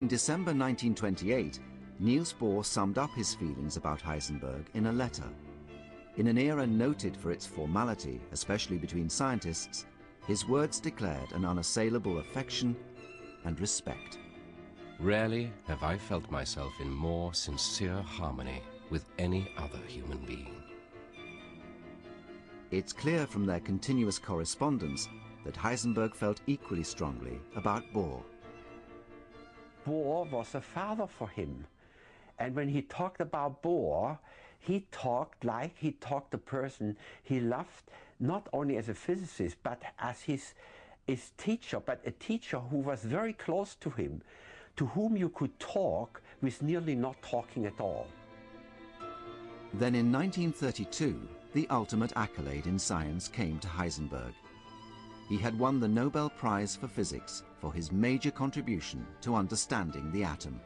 In December 1928, Niels Bohr summed up his feelings about Heisenberg in a letter. In an era noted for its formality, especially between scientists, his words declared an unassailable affection and respect. Rarely have I felt myself in more sincere harmony with any other human being. It's clear from their continuous correspondence that Heisenberg felt equally strongly about Bohr. Bohr was a father for him. And when he talked about Bohr, he talked like he talked the person he loved, not only as a physicist, but as his teacher, but a teacher who was very close to him, to whom you could talk with nearly not talking at all. Then in 1932, the ultimate accolade in science came to Heisenberg. He had won the Nobel Prize for Physics for his major contribution to understanding the atom,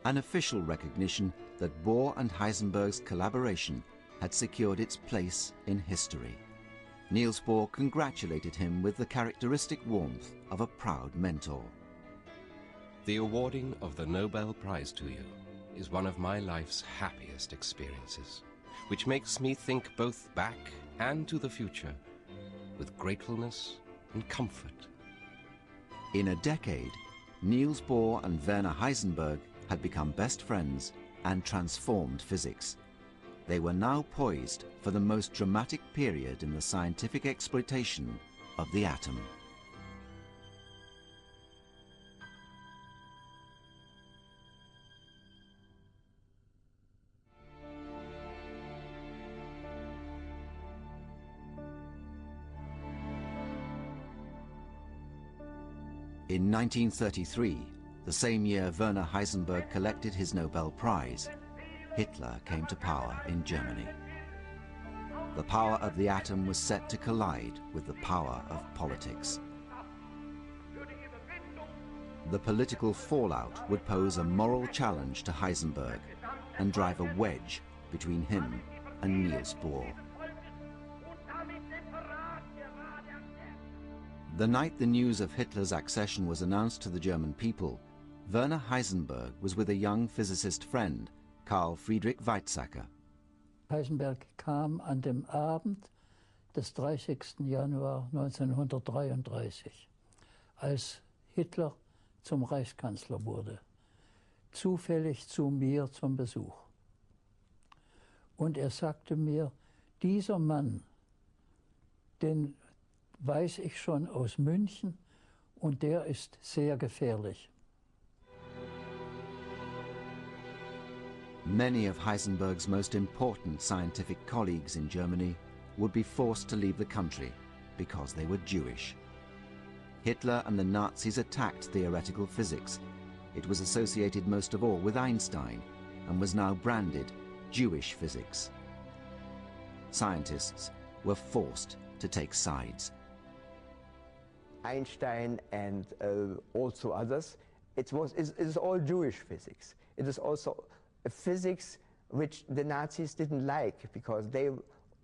an official recognition that Bohr and Heisenberg's collaboration had secured its place in history. Niels Bohr congratulated him with the characteristic warmth of a proud mentor. The awarding of the Nobel Prize to you is one of my life's happiest experiences, which makes me think both back and to the future with gratefulness and comfort. In a decade, Niels Bohr and Werner Heisenberg had become best friends and transformed physics. They were now poised for the most dramatic period in the scientific exploitation of the atom. In 1933, the same year Werner Heisenberg collected his Nobel Prize, Hitler came to power in Germany. The power of the atom was set to collide with the power of politics. The political fallout would pose a moral challenge to Heisenberg and drive a wedge between him and Niels Bohr. The night the news of Hitler's accession was announced to the German people, Werner Heisenberg was with a young physicist friend, Carl Friedrich Weizsäcker. Heisenberg kam an dem Abend des 30. Januar 1933, als Hitler zum Reichskanzler wurde, zufällig zu mir zum Besuch. Und er sagte mir, dieser Mann, den weiß ich schon aus München, und der ist sehr gefährlich. Many of Heisenberg's most important scientific colleagues in Germany would be forced to leave the country because they were Jewish. Hitler and the Nazis attacked theoretical physics. It was associated most of all with Einstein and was now branded Jewish physics. Scientists were forced to take sides. Einstein and also others, it is all Jewish physics. It is also a physics which the Nazis didn't like because they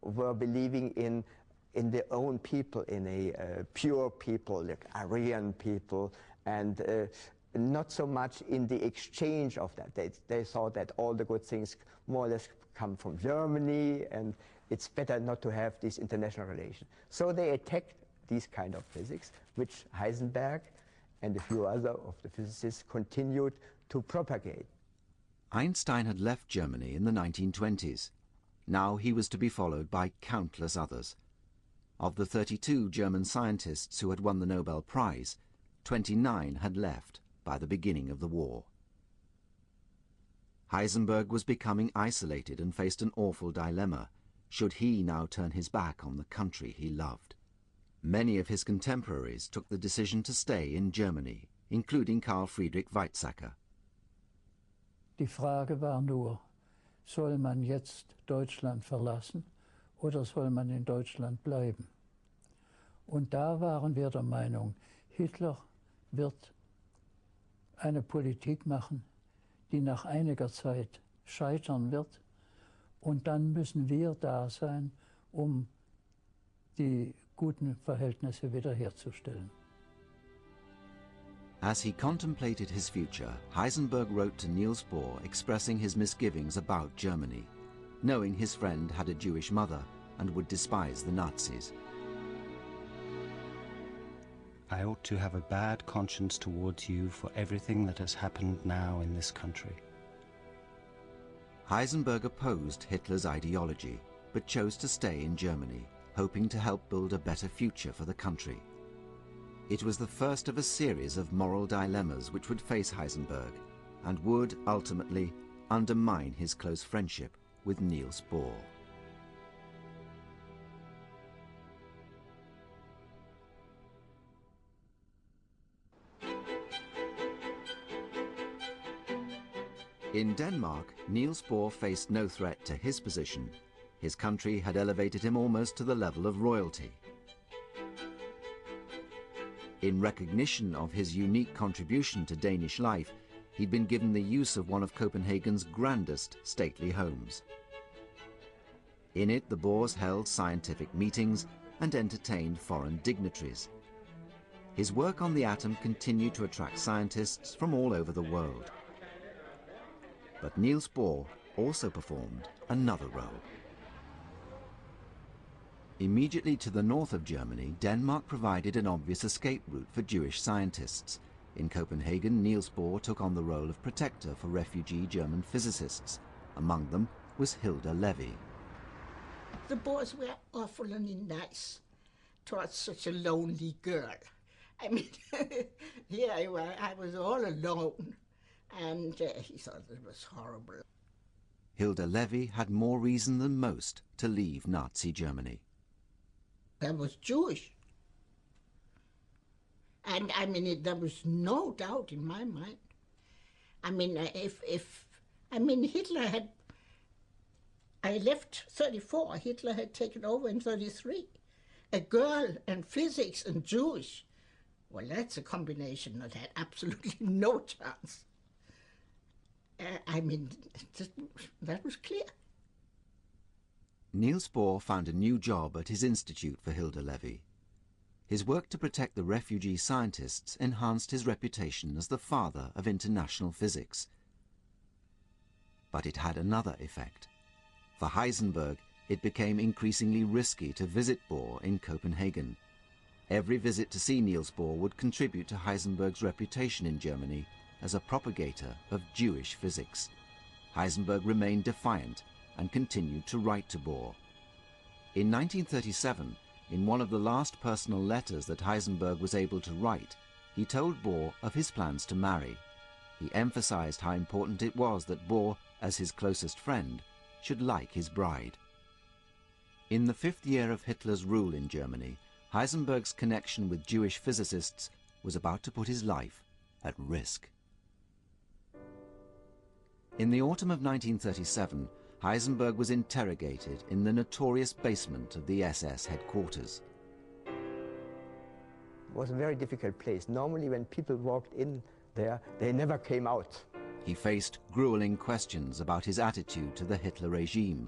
were believing in their own people, in a pure people, like Aryan people, and not so much in the exchange of that. They thought that all the good things more or less come from Germany, and it's better not to have this international relation. So they attacked these kind of physics, which Heisenberg and a few other of the physicists continued to propagate. Einstein had left Germany in the 1920s. Now he was to be followed by countless others. Of the 32 German scientists who had won the Nobel Prize, 29 had left by the beginning of the war. Heisenberg was becoming isolated and faced an awful dilemma. Should he now turn his back on the country he loved? Many of his contemporaries took the decision to stay in Germany, including Carl Friedrich Weizsäcker. Die Frage war nur, soll man jetzt Deutschland verlassen oder soll man in Deutschland bleiben? Und da waren wir der Meinung, Hitler wird eine Politik machen, die nach einiger Zeit scheitern wird, und dann müssen wir da sein, um die guten Verhältnisse wiederherzustellen. As he contemplated his future, Heisenberg wrote to Niels Bohr expressing his misgivings about Germany, knowing his friend had a Jewish mother and would despise the Nazis. I ought to have a bad conscience towards you for everything that has happened now in this country. Heisenberg opposed Hitler's ideology, but chose to stay in Germany, hoping to help build a better future for the country. It was the first of a series of moral dilemmas which would face Heisenberg and would ultimately undermine his close friendship with Niels Bohr. In Denmark, Niels Bohr faced no threat to his position. His country had elevated him almost to the level of royalty. In recognition of his unique contribution to Danish life, he'd been given the use of one of Copenhagen's grandest stately homes. In it, the Bohrs held scientific meetings and entertained foreign dignitaries. His work on the atom continued to attract scientists from all over the world. But Niels Bohr also performed another role. Immediately to the north of Germany, Denmark provided an obvious escape route for Jewish scientists. In Copenhagen, Niels Bohr took on the role of protector for refugee German physicists. Among them was Hilda Levi. The Bohrs were awfully nice towards such a lonely girl. I mean, here I was all alone, and he thought it was horrible. Hilda Levi had more reason than most to leave Nazi Germany. I was Jewish. And I mean, there was no doubt in my mind. I mean, Hitler had, I left 34, Hitler had taken over in 33. A girl and physics and Jewish. Well, that's a combination that had absolutely no chance. I mean, that was clear. Niels Bohr found a new job at his institute for Hilda Levi. His work to protect the refugee scientists enhanced his reputation as the father of international physics. But it had another effect. For Heisenberg, it became increasingly risky to visit Bohr in Copenhagen. Every visit to see Niels Bohr would contribute to Heisenberg's reputation in Germany as a propagator of Jewish physics. Heisenberg remained defiant and continued to write to Bohr. In 1937, in one of the last personal letters that Heisenberg was able to write, he told Bohr of his plans to marry. He emphasized how important it was that Bohr, as his closest friend, should like his bride. In the 5th year of Hitler's rule in Germany, Heisenberg's connection with Jewish physicists was about to put his life at risk. In the autumn of 1937, Heisenberg was interrogated in the notorious basement of the SS headquarters. It was a very difficult place. Normally when people walked in there, they never came out. He faced grueling questions about his attitude to the Hitler regime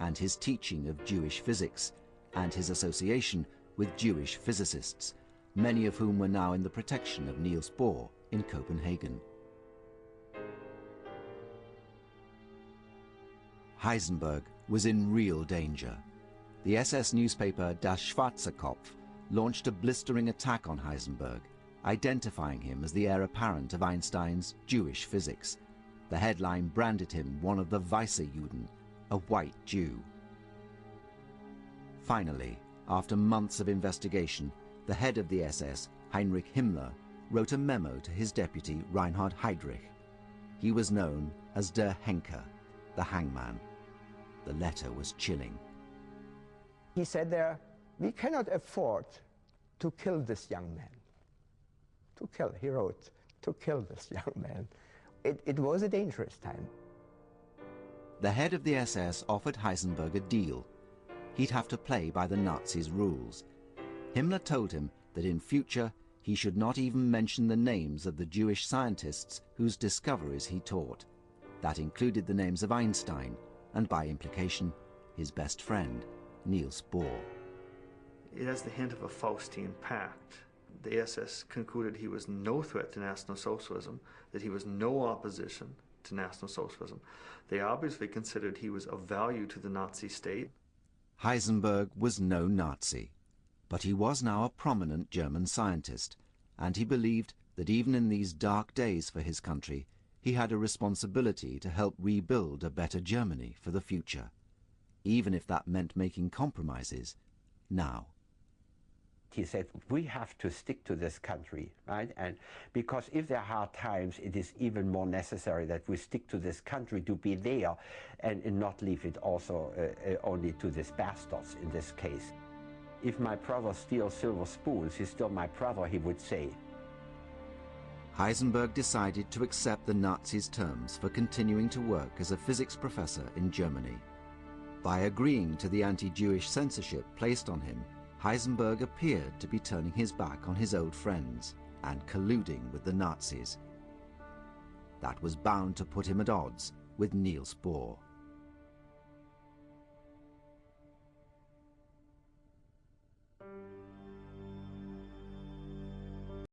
and his teaching of Jewish physics and his association with Jewish physicists, many of whom were now in the protection of Niels Bohr in Copenhagen. Heisenberg was in real danger. The SS newspaper Das Schwarze Kopf launched a blistering attack on Heisenberg, identifying him as the heir apparent of Einstein's Jewish physics. The headline branded him one of the Weiße Juden, a white Jew. Finally, after months of investigation, the head of the SS, Heinrich Himmler, wrote a memo to his deputy Reinhard Heydrich. He was known as Der Henker, the hangman. The letter was chilling. He said there, we cannot afford to kill this young man. To kill, he wrote, to kill this young man. It was a dangerous time. The head of the SS offered Heisenberg a deal. He'd have to play by the Nazis' rules. Himmler told him that in future he should not even mention the names of the Jewish scientists whose discoveries he taught. That included the names of Einstein, and by implication, his best friend, Niels Bohr. It has the hint of a Faustian pact. the SS concluded he was no threat to National Socialism, that he was no opposition to National Socialism. They obviously considered he was of value to the Nazi state. Heisenberg was no Nazi, but he was now a prominent German scientist, and he believed that even in these dark days for his country, he had a responsibility to help rebuild a better Germany for the future, even if that meant making compromises now. He said, we have to stick to this country, right? And because if there are hard times, it is even more necessary that we stick to this country to be there and not leave it also only to these bastards in this case. If my brother steals silver spoons, he's still my brother, he would say. Heisenberg decided to accept the Nazis' terms for continuing to work as a physics professor in Germany. By agreeing to the anti-Jewish censorship placed on him, Heisenberg appeared to be turning his back on his old friends and colluding with the Nazis. That was bound to put him at odds with Niels Bohr.